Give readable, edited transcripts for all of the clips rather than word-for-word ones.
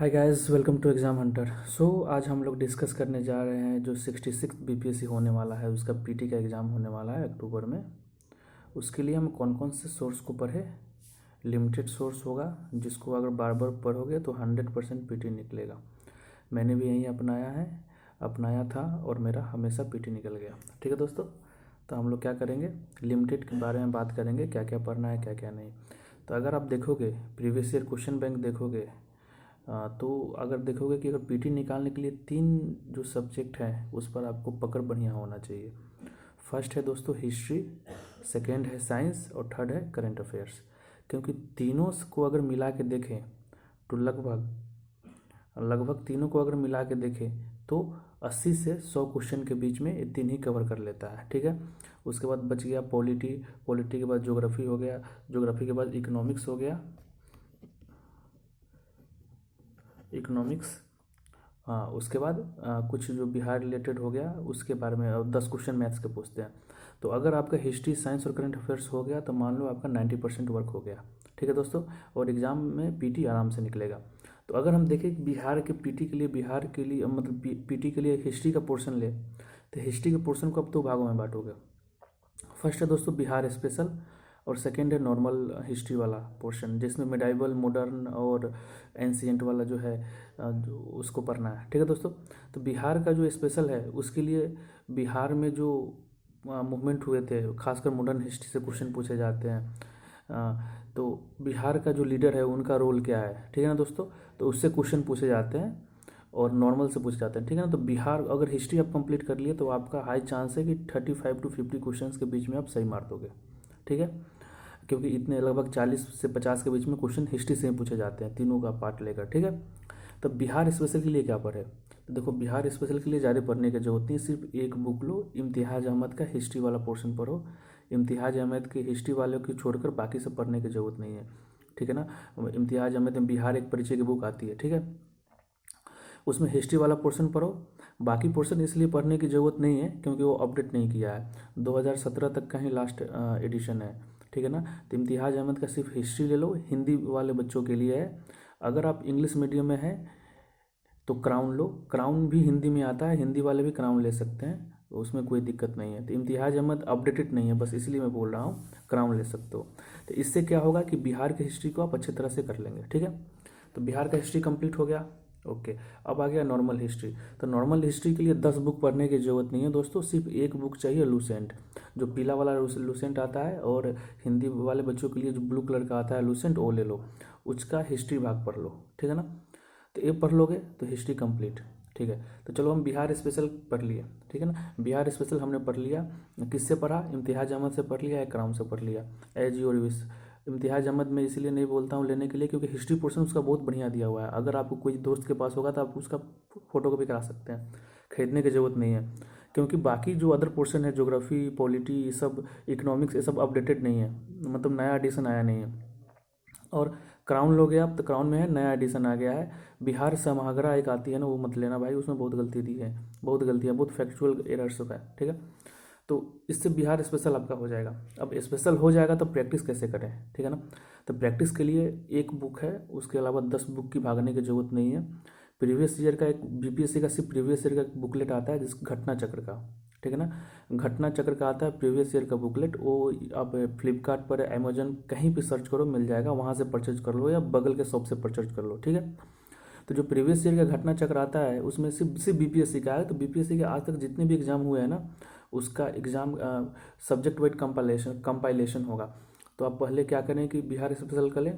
Hi guys, welcome to exam hunter. आज हम लोग डिस्कस करने जा रहे हैं जो 66 बीपीएससी होने वाला है, उसका पीटी का एग्ज़ाम होने वाला है अक्टूबर में। उसके लिए हम कौन कौन से सोर्स को पढ़े। लिमिटेड सोर्स होगा जिसको अगर बार बार पढ़ोगे तो 100% पीटी निकलेगा। मैंने भी यही अपनाया था और मेरा हमेशा पीटी निकल गया। ठीक है दोस्तों, तो हम लोग क्या करेंगे, लिमिटेड के बारे में बात करेंगे, क्या क्या पढ़ना है क्या क्या नहीं। तो अगर आप देखोगे प्रीवियस ईयर क्वेश्चन बैंक देखोगे, तो अगर देखोगे कि अगर पीटी निकालने के लिए 3 जो सब्जेक्ट हैं उस पर आपको पकड़ बढ़िया होना चाहिए। फर्स्ट है दोस्तों हिस्ट्री, सेकंड है साइंस और थर्ड है करंट अफेयर्स। क्योंकि तीनों को अगर मिला के देखें तो लगभग तीनों को अगर मिला के देखें तो 80 से 100 क्वेश्चन के बीच में ये तीन ही कवर कर लेता है। ठीक है, उसके बाद बच गया पॉलिटी के बाद ज्योग्राफी हो गया, ज्योग्राफी के बाद इकोनॉमिक्स हो गया, इकोनॉमिक्स। हाँ, उसके बाद कुछ जो बिहार रिलेटेड हो गया उसके बारे में 10 क्वेश्चन मैथ्स के पूछते हैं। तो अगर आपका हिस्ट्री साइंस और करंट अफेयर्स हो गया तो मान लो आपका 90% वर्क हो गया। ठीक है दोस्तों, और एग्ज़ाम में पीटी आराम से निकलेगा। तो अगर हम देखें कि बिहार के लिए मतलब पीटी के लिए हिस्ट्री का पोर्शन ले, तो हिस्ट्री के पोर्शन को अब 2 भागों में बांटोगे। फर्स्ट है दोस्तों बिहार स्पेशल और सेकंड है नॉर्मल हिस्ट्री वाला पोर्शन, जिसमें मिडाइवल मॉडर्न और एंशियंट वाला जो है जो उसको पढ़ना है। ठीक है दोस्तों, तो बिहार का जो स्पेशल है उसके लिए बिहार में जो मूवमेंट हुए थे, खासकर मॉडर्न हिस्ट्री से क्वेश्चन पूछे जाते हैं। तो बिहार का जो लीडर है उनका रोल क्या है, ठीक है ना दोस्तों, तो उससे क्वेश्चन पूछे जाते हैं और नॉर्मल से पूछे जाते हैं। ठीक है ना, तो बिहार अगर हिस्ट्री आप कंप्लीट कर लिए तो आपका हाई चांस है कि 35 to 50 क्वेश्चंस के बीच में आप सही मार दोगे। ठीक है, क्योंकि इतने लगभग 40 से 50 के बीच में क्वेश्चन हिस्ट्री से ही पूछे जाते हैं, तीनों का पार्ट लेकर। ठीक है, तो बिहार स्पेशल के लिए क्या पढ़े, तो देखो बिहार स्पेशल के लिए ज़्यादा पढ़ने की जरूरत नहीं, सिर्फ एक बुक लो, इम्तियाज़ अहमद का हिस्ट्री वाला पोर्शन पढ़ो। इम्तियाज़ अहमद के हिस्ट्री वाले की छोड़कर बाकी सब पढ़ने की जरूरत नहीं है। ठीक है ना, इम्तियाज़ अहमद में बिहार एक परिचय की बुक आती है। ठीक है, उसमें हिस्ट्री वाला पोर्शन पढ़ो। बाकी पोर्शन इसलिए पढ़ने की ज़रूरत नहीं है क्योंकि वो अपडेट नहीं किया है, 2017 तक का ही लास्ट एडिशन है। ठीक है ना, तो इम्तियाज़ अहमद का सिर्फ हिस्ट्री ले लो, हिंदी वाले बच्चों के लिए है। अगर आप इंग्लिश मीडियम में हैं तो क्राउन लो, क्राउन भी हिंदी में आता है, हिंदी वाले भी क्राउन ले सकते हैं, तो उसमें कोई दिक्कत नहीं है। तो इम्तियाज़ अहमद अपडेटेड नहीं है, बस इसलिए मैं बोल रहा हूँ, क्राउन ले सकते हो। तो इससे क्या होगा कि बिहार की हिस्ट्री को आप अच्छी तरह से कर लेंगे। ठीक है, तो बिहार का हिस्ट्री कंप्लीट हो गया। ओके, अब आ गया नॉर्मल हिस्ट्री। तो नॉर्मल हिस्ट्री के लिए 10 बुक पढ़ने की ज़रूरत नहीं है दोस्तों, सिर्फ एक बुक चाहिए, लूसेंट, जो पीला वाला लूसेंट आता है, और हिंदी वाले बच्चों के लिए जो ब्लू कलर का आता है लूसेंट, वो ले लो, उसका हिस्ट्री भाग पढ़ लो। ठीक है ना, तो ये पढ़ लोगे तो हिस्ट्री कंप्लीट। ठीक है, तो चलो हम बिहार स्पेशल पढ़ लिए। ठीक है ना, बिहार स्पेशल हमने पढ़ लिया, किससे पढ़ा, इम्तियाज़ अहमद से पढ़ लिया या क्राउन से पढ़ लिया, एज योर विश। इम्तियाज़ अहमद में इसलिए नहीं बोलता हूँ लेने के लिए क्योंकि हिस्ट्री पोर्शन उसका बहुत बढ़िया दिया हुआ है। अगर आपको कोई दोस्त के पास होगा तो आप उसका फोटो कॉपी करा सकते हैं, खरीदने की ज़रूरत नहीं है। क्योंकि बाकी जो अदर पोर्शन है, ज्योग्राफी पॉलिटी ये सब, इकोनॉमिक्स ये सब अपडेटेड नहीं है, मतलब नया एडिशन आया नहीं है। और क्राउन लोगे आप तो क्राउन में है नया एडिशन आ गया है, बिहार समागरा एक आती है ना, वो मत लेना भाई, उसमें बहुत गलती दी है, बहुत गलतियाँ, बहुत फैक्चुअल एरर्स है। ठीक है, तो इससे बिहार स्पेशल आपका हो जाएगा। अब स्पेशल हो जाएगा तो प्रैक्टिस कैसे करें, ठीक है ना, तो प्रैक्टिस के लिए एक बुक है, उसके अलावा 10 बुक की भागने की जरूरत नहीं है। प्रीवियस ईयर का एक बीपीएससी का सिर्फ प्रीवियस ईयर का बुकलेट आता है जिस घटना चक्र का, ठीक है ना, घटना चक्र का आता है प्रीवियस ईयर का बुकलेट, वो आप फ्लिपकार्ट पर अमेजन कहीं भी सर्च करो मिल जाएगा, वहाँ से परचेज कर लो या बगल के शॉप से परचेज कर लो। ठीक है, तो जो प्रीवियस ईयर का घटना चक्र आता है उसमें सिर्फ बीपीएससी का है। तो बीपीएससी के आज तक जितने भी एग्जाम हुए हैं ना, उसका एग्जाम सब्जेक्ट वाइज कंपाइलेशन होगा। तो आप पहले क्या करें कि बिहार स्पेशल कर लें,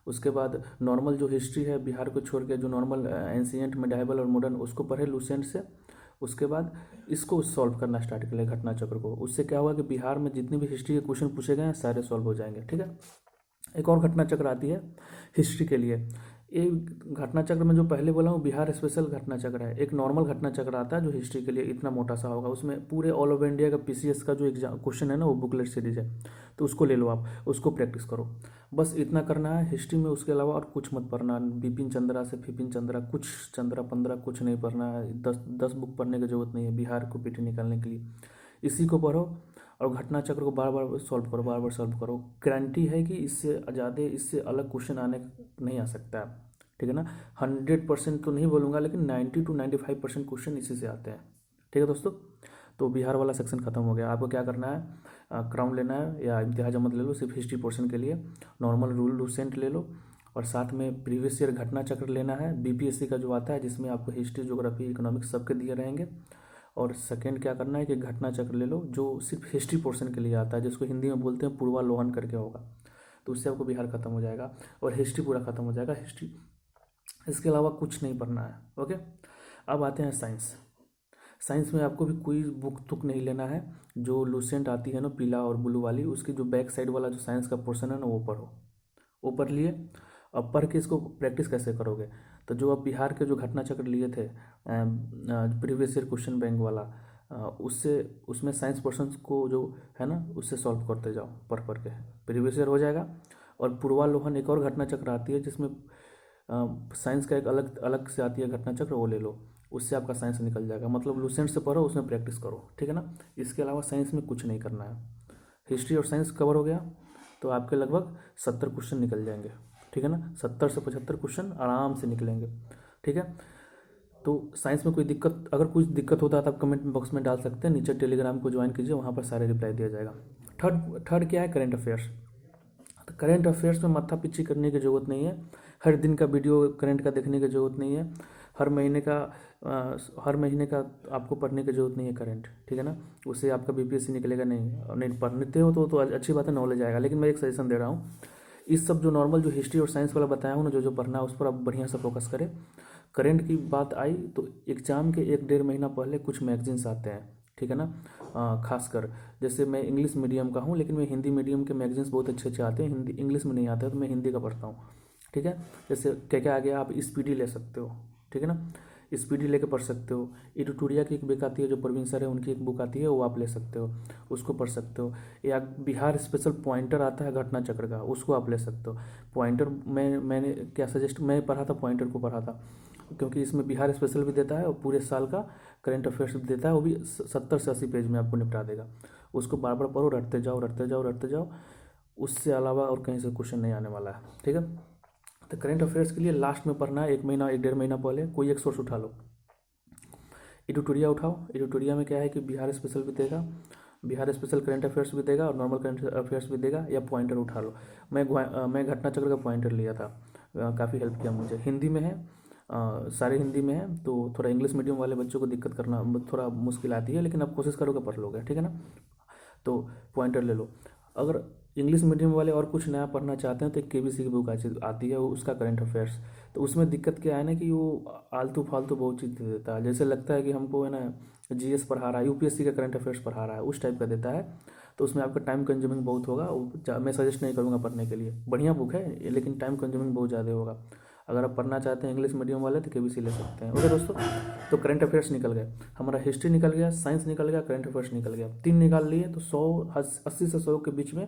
उसके बाद नॉर्मल जो हिस्ट्री है बिहार को छोड़ के, जो नॉर्मल एंशियंट मिडाइवल और मॉडर्न, उसको पढ़े लूसेंट से। उसके बाद इसको सॉल्व करना स्टार्ट कर ले घटना चक्र को, उससे क्या हुआ कि बिहार में जितने भी हिस्ट्री के क्वेश्चन पूछे गए हैं सारे सॉल्व हो जाएंगे। ठीक है, एक और घटना चक्र आती है हिस्ट्री के लिए, ये घटना चक्र में जो पहले बोला हूँ बिहार स्पेशल घटना चक्र है, एक नॉर्मल घटना चक्र आता है जो हिस्ट्री के लिए इतना मोटा सा होगा, उसमें पूरे ऑल ओवर इंडिया का पीसीएस का जो एग्जाम क्वेश्चन है ना वो बुकलेट सीरीज है, तो उसको ले लो आप, उसको प्रैक्टिस करो, बस इतना करना है हिस्ट्री में। उसके अलावा और कुछ मत पढ़ना, बिपिन चंद्रा से फिपिन चंद्रा, कुछ चंद्रा 15 कुछ नहीं पढ़ना है, 10 बुक पढ़ने की जरूरत नहीं है बिहार को पीटी निकालने के लिए, इसी को पढ़ो और घटना चक्र को बार बार सॉल्व करो, बार बार सॉल्व करो। गारंटी है कि इससे ज़्यादा इससे अलग क्वेश्चन आने नहीं आ सकता है। ठीक है ना। 100% तो नहीं बोलूँगा, लेकिन 90 to 95% क्वेश्चन इसी से आते हैं। ठीक है दोस्तों, तो बिहार वाला सेक्शन खत्म हो गया। आपको क्या करना है, क्राउन लेना है या इम्तियाज अहमद ले लो सिर्फ हिस्ट्री पोर्शन के लिए, नॉर्मल रूल लूसेंट ले लो, और साथ में प्रीवियस ईयर घटना चक्र लेना है बीपीएससी का जो आता है, जिसमें आपको हिस्ट्री, ज्योग्राफी, इकोनॉमिक्स सबके दिए रहेंगे। और सेकंड क्या करना है कि घटना चक्र ले लो जो सिर्फ हिस्ट्री पोर्शन के लिए आता है, जिसको हिंदी में बोलते हैं पूर्वालोहन करके होगा, तो उससे आपको बिहार खत्म हो जाएगा और हिस्ट्री पूरा खत्म हो जाएगा हिस्ट्री। इसके अलावा कुछ नहीं पढ़ना है। ओके, अब आते हैं साइंस। साइंस में आपको भी कोई बुक तुक नहीं लेना है, जो लूसेंट आती है ना पीला और ब्लू वाली, उसकी जो बैक साइड वाला जो साइंस का पोर्शन है ना वो पढ़ो। वो पढ़ लिए, अब पढ़ के इसको प्रैक्टिस कैसे करोगे, तो जो अब बिहार के जो घटना चक्र लिए थे प्रीवियस ईयर क्वेश्चन बैंक वाला, उससे उसमें साइंस पोर्शन को जो है ना उससे सॉल्व करते जाओ पढ़ के, प्रीवियस ईयर हो जाएगा। और पूर्वालोहन एक और घटना चक्र आती है जिसमें साइंस का एक अलग अलग से आती है घटना चक्र, वो ले लो, उससे आपका साइंस निकल जाएगा। मतलब लूसेंट से पढ़ो, उसमें प्रैक्टिस करो, ठीक है ना। इसके अलावा साइंस में कुछ नहीं करना है। हिस्ट्री और साइंस कवर हो गया तो आपके लगभग 70 क्वेश्चन निकल जाएंगे, ठीक है ना। 70 से 75 क्वेश्चन आराम से निकलेंगे, ठीक है। तो साइंस में कोई दिक्कत, अगर कुछ दिक्कत होता है तो आप कमेंट बॉक्स में डाल सकते हैं, नीचे टेलीग्राम को ज्वाइन कीजिए, वहाँ पर सारे रिप्लाई दिया जाएगा। थर्ड क्या है, करेंट अफेयर्स। तो करेंट अफेयर्स में माथा पिच्ची करने की ज़रूरत नहीं है, हर दिन का वीडियो करंट का देखने की ज़रूरत नहीं है, हर महीने का आपको पढ़ने की ज़रूरत नहीं है करंट, ठीक है ना। उससे आपका बीपीएससी निकलेगा नहीं, और नहीं पढ़ते हो तो अच्छी बात है, नॉलेज आएगा। लेकिन मैं एक सजेशन दे रहा हूँ, इस सब जो नॉर्मल जो हिस्ट्री और साइंस वाला बताया हूँ ना, जो पढ़ना है उस पर आप बढ़िया से फोकस करें। करंट की बात आई तो एग्जाम के 1-1.5 महीना पहले कुछ मैगजीन्स आते हैं, ठीक है ना। खासकर जैसे मैं इंग्लिश मीडियम का हूँ, लेकिन मैं हिंदी मीडियम के मैगजीन्स बहुत अच्छे अच्छे आते हैं, हिंदी इंग्लिश में नहीं आते तो मैं हिंदी का पढ़ता हूँ, ठीक है। जैसे क्या क्या आ गया, आप स्पीडी ले सकते हो, ठीक है ना, स्पीडी लेके पढ़ सकते हो। एडिटोरिया की एक बुक आती है जो प्रवीण सर है, उनकी एक बुक आती है, वो आप ले सकते हो, उसको पढ़ सकते हो। या बिहार स्पेशल पॉइंटर आता है घटना चक्र का, उसको आप ले सकते हो। पॉइंटर मैंने क्या सजेस्ट, मैं पढ़ा था पॉइंटर को पढ़ा था, क्योंकि इसमें बिहार स्पेशल भी देता है और पूरे साल का करंट अफेयर्स भी देता है, वो भी 70 से 80 पेज में आपको निपटा देगा। उसको बार बार पढ़ो, रटते जाओ रटते जाओ रटते जाओ, उससे अलावा और कहीं से क्वेश्चन नहीं आने वाला है, ठीक है। तो करंट अफेयर्स के लिए लास्ट में पढ़ना है, 1-1.5 महीना पहले कोई एक सोर्स उठा लो। एडिटोरिया उठाओ, एडिटोरिया में क्या है कि बिहार स्पेशल भी देगा, बिहार स्पेशल करंट अफेयर्स भी देगा और नॉर्मल करंट अफेयर्स भी देगा, या पॉइंटर उठा लो। मैं घटना चक्र का पॉइंटर लिया था, काफ़ी हेल्प किया मुझे। हिंदी में है, सारे हिंदी में है, तो थोड़ा इंग्लिश मीडियम वाले बच्चों को दिक्कत करना थोड़ा मुश्किल आती है, लेकिन आप कोशिश करोगे पढ़ लोगे, ठीक है ना। तो पॉइंटर ले लो। अगर इंग्लिश मीडियम वाले और कुछ नया पढ़ना चाहते हैं तो एक केबीसी की बुक आती है, उसका करंट अफेयर्स। तो उसमें दिक्कत क्या है ना कि वो आलतू फालतू बहुत चीज़ दे देता है, जैसे लगता है कि हमको है ना जीएस पढ़ा रहा है, यूपीएससी का करंट अफेयर्स पढ़ा रहा है, उस टाइप का देता है। तो उसमें आपका टाइम कंज्यूमिंग बहुत होगा, मैं सजेस्ट नहीं करूँगा पढ़ने के लिए। बढ़िया बुक है लेकिन टाइम कंज्यूमिंग बहुत ज़्यादा होगा। अगर आप पढ़ना चाहते हैं इंग्लिश मीडियम वाले तो केबीसी ले सकते हैं। ओके दोस्तों, तो करंट अफेयर्स निकल गए हमारा, हिस्ट्री निकल गया, साइंस निकल गया, करंट अफेयर्स निकल गया, 3 निकाल लिए तो 80 से 100 के बीच में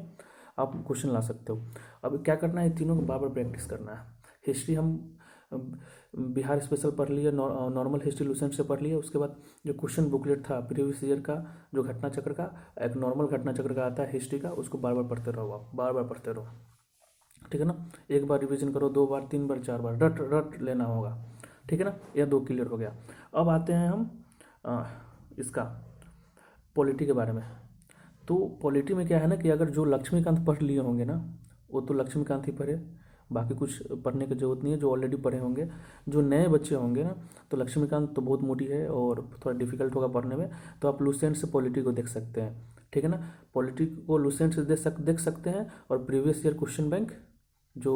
आप क्वेश्चन ला सकते हो। अब क्या करना है, तीनों को बार बार प्रैक्टिस करना है। हिस्ट्री हम बिहार स्पेशल पढ़ लिए, नॉर्मल हिस्ट्री लूसेंट से पढ़ लिए, उसके बाद जो क्वेश्चन बुकलेट था प्रीवियस ईयर का जो घटना चक्र का, एक नॉर्मल घटना चक्र का आता है हिस्ट्री का, उसको बार बार पढ़ते रहो, आप बार बार पढ़ते रहो, ठीक है ना। एक बार रिवीजन करो, 2 बार 3 बार 4 बार रट लेना होगा, ठीक है ना। यह 2 क्लियर हो गया। अब आते हैं हम इसका पॉलिटी के बारे में। तो पॉलिटी में क्या है ना कि अगर जो लक्ष्मीकांत पढ़ लिए होंगे ना, वो तो लक्ष्मीकांत ही पढ़े, बाकी कुछ पढ़ने की जरूरत नहीं है, जो ऑलरेडी पढ़े होंगे। जो नए बच्चे होंगे ना, तो लक्ष्मीकांत तो बहुत मोटी है और थोड़ा डिफिकल्ट होगा पढ़ने में, तो आप लूसेंट से पॉलिटी को देख सकते हैं, ठीक है ना। पॉलिटी को लूसेंट से देख सकते हैं, और प्रीवियस ईयर क्वेश्चन बैंक जो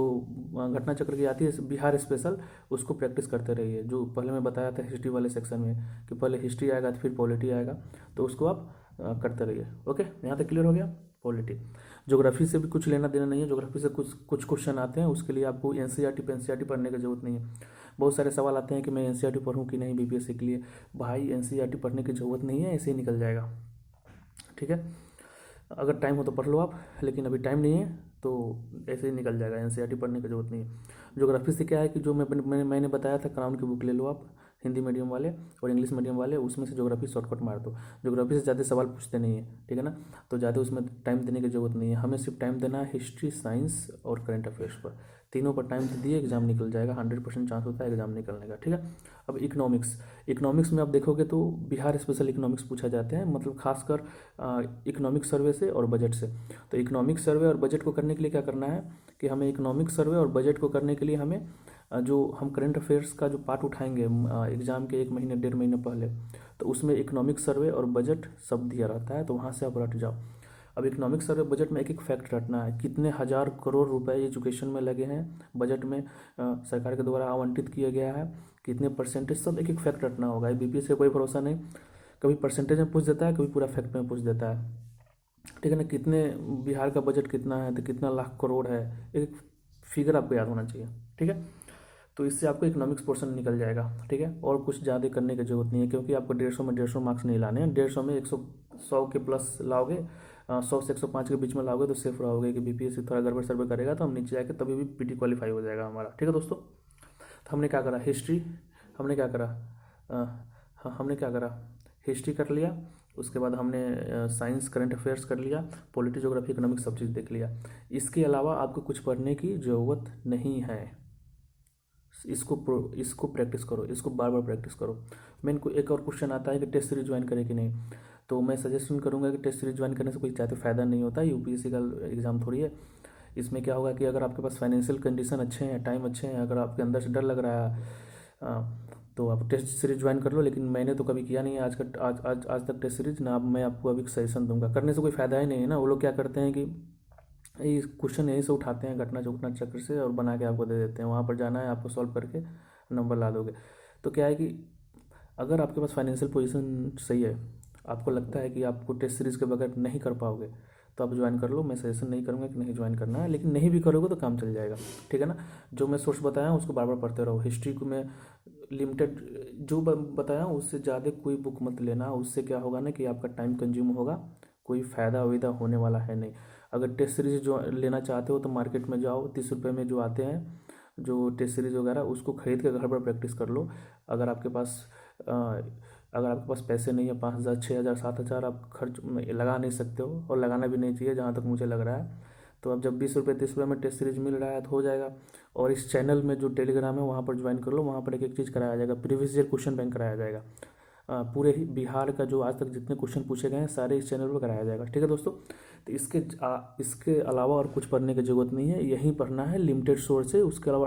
घटना चक्र की आती है बिहार स्पेशल, उसको प्रैक्टिस करते रहिए। जो पहले मैं बताया था हिस्ट्री वाले सेक्शन में कि पहले हिस्ट्री आएगा तो फिर पॉलिटी आएगा, तो उसको आप करते रहिए। ओके, यहाँ तक क्लियर हो गया। पॉलिटी, ज्योग्राफी से भी कुछ लेना देना नहीं है, ज्योग्राफी से कुछ क्वेश्चन आते हैं, उसके लिए आपको एनसीईआरटी पढ़ने की जरूरत नहीं है। बहुत सारे सवाल आते हैं कि मैं एनसीईआरटी पढ़ूँ कि नहीं बीपीएससी के लिए। भाई एनसीईआरटी पढ़ने की जरूरत नहीं है, ऐसे ही निकल जाएगा, ठीक है। अगर टाइम हो तो पढ़ लो आप, लेकिन अभी टाइम नहीं है तो ऐसे ही निकल जाएगा, एनसीईआरटी पढ़ने की जरूरत नहीं है। ज्योग्राफी से क्या है कि जो मैंने बताया था, क्राउन की बुक ले लो आप, हिंदी मीडियम वाले और इंग्लिश मीडियम वाले, उसमें से ज्योग्राफी शॉर्टकट मार दो। ज्योग्राफी से ज़्यादा सवाल पूछते नहीं है, ठीक है ना, तो ज़्यादा उसमें टाइम देने की जरूरत नहीं है। हमें सिर्फ टाइम देना है हिस्ट्री, साइंस और करंट अफेयर्स पर, तीनों पर टाइम से दिए एग्ज़ाम निकल जाएगा, 100% चांस होता है एग्ज़ाम निकलने का, ठीक है। अब इकोनॉमिक्स में आप देखोगे तो बिहार स्पेशल इकोनॉमिक्स पूछा जाते हैं, मतलब खासकर इकोनॉमिक सर्वे से और बजट से। तो इकोनॉमिक सर्वे और बजट को करने के लिए क्या करना है कि हमें इकोनॉमिक सर्वे और बजट को करने के लिए हमें जो हम करंट अफेयर्स का जो पार्ट उठाएंगे एग्ज़ाम के 1 महीने 1.5 महीने पहले, तो उसमें इकोनॉमिक सर्वे और बजट सब दिया रहता है, तो वहाँ से आप रट जाओ। अब इकोनॉमिक सर्वे बजट में एक एक फैक्ट रटना है, कितने हज़ार करोड़ रुपए एजुकेशन में लगे हैं बजट में, सरकार के द्वारा आवंटित किया गया है, कितने परसेंटेज, सब एक एक फैक्ट रटना होगा। बीपीएस से कोई भरोसा नहीं, कभी परसेंटेज में पूछ देता है, कभी पूरा फैक्ट में पूछ देता है, ठीक है ना। कितने बिहार का बजट कितना है, तो कितना लाख करोड़ है, एक फिगर आपको याद होना चाहिए, ठीक है। तो इससे आपको इकोनॉमिक्स पोर्शन निकल जाएगा, ठीक है। और कुछ ज़्यादा करने की जरूरत नहीं है, क्योंकि आपको 150 में 150 मार्क्स नहीं लाने हैं, 150 में 100 के प्लस लाओगे, 100 से 105 के बीच में लाओगे तो सेफ रहोगे कि बीपीएससी थोड़ा गड़बड़ सर्वे करेगा तो हम नीचे जाके तभी भी पीटी क्वालिफाई हो जाएगा हमारा, ठीक है दोस्तों। तो हमने क्या करा, हिस्ट्री, हमने क्या करा, हमने क्या करा, हिस्ट्री कर लिया, उसके बाद हमने साइंस करंट अफेयर्स कर लिया, पॉलिटी ज्योग्राफी इकोनॉमिक्स सब चीज़ देख लिया। इसके अलावा आपको कुछ पढ़ने की ज़रूरत नहीं है, इसको प्रैक्टिस करो, इसको बार बार प्रैक्टिस करो। मेन को एक और क्वेश्चन आता है कि टेस्ट सीरीज ज्वाइन करें कि नहीं, तो मैं सजेशन करूंगा कि टेस्ट सीरीज ज्वाइन करने से कोई ज़्यादा फ़ायदा नहीं होता, यूपीएससी का एग्ज़ाम थोड़ी है। इसमें क्या होगा कि अगर आपके पास फाइनेंशियल कंडीशन अच्छे हैं, टाइम अच्छे हैं, अगर आपके अंदर से डर लग रहा है तो आप टेस्ट सीरीज ज्वाइन कर लो। लेकिन मैंने तो कभी किया नहीं है आज तक टेस्ट सीरीज ना, मैं आपको अभी सजेशन दूंगा, करने से कोई फ़ायदा ही नहीं है ना। वो लोग क्या करते हैं कि ये क्वेश्चन यहीं से उठाते हैं घटना चौकना चक्र से और बना के आपको दे देते हैं, वहाँ पर जाना है आपको, सॉल्व करके नंबर ला दोगे। तो क्या है कि अगर आपके पास फाइनेंशियल पोजीशन सही है, आपको लगता है कि आपको टेस्ट सीरीज़ के बगैर नहीं कर पाओगे, तो आप ज्वाइन कर लो। मैं सजेशन नहीं करूँगा कि नहीं ज्वाइन करना है, लेकिन नहीं भी करोगे तो काम चल जाएगा, ठीक है ना। जो मैं सोर्स बताया हूँ उसको बार बार पढ़ते रहो। हिस्ट्री को मैं लिमिटेड जो बताया हूँ उससे ज़्यादा कोई बुक मत लेना, उससे क्या होगा ना कि आपका टाइम कंज्यूम होगा, कोई फ़ायदा वायदा होने वाला है नहीं। अगर टेस्ट सीरीज जो लेना चाहते हो तो मार्केट में जाओ, 30 रुपये में जो आते हैं जो टेस्ट सीरीज वगैरह, उसको खरीद के घर पर प्रैक्टिस कर लो। अगर आपके पास अगर आपके पास पैसे नहीं है, 5,000 6,000 7,000 आप खर्च लगा नहीं सकते हो, और लगाना भी नहीं चाहिए जहाँ तक मुझे लग रहा है। तो अब जब 20 रुपये 30 रुपये में टेस्ट सीरीज मिल रहा है तो हो जाएगा। और इस चैनल में जो टेलीग्राम है वहाँ पर ज्वाइन कर लो, वहाँ पर एक एक चीज़ कराया जाएगा, प्रीवियस ईयर क्वेश्चन बैंक कराया जाएगा। पूरे ही बिहार का जो आज तक जितने क्वेश्चन पूछे गए हैं सारे इस चैनल पर कराया जाएगा, ठीक है दोस्तों। तो इसके अलावा और कुछ पढ़ने की ज़रूरत नहीं है, यही पढ़ना है लिमिटेड सोर्स से, उसके अलावा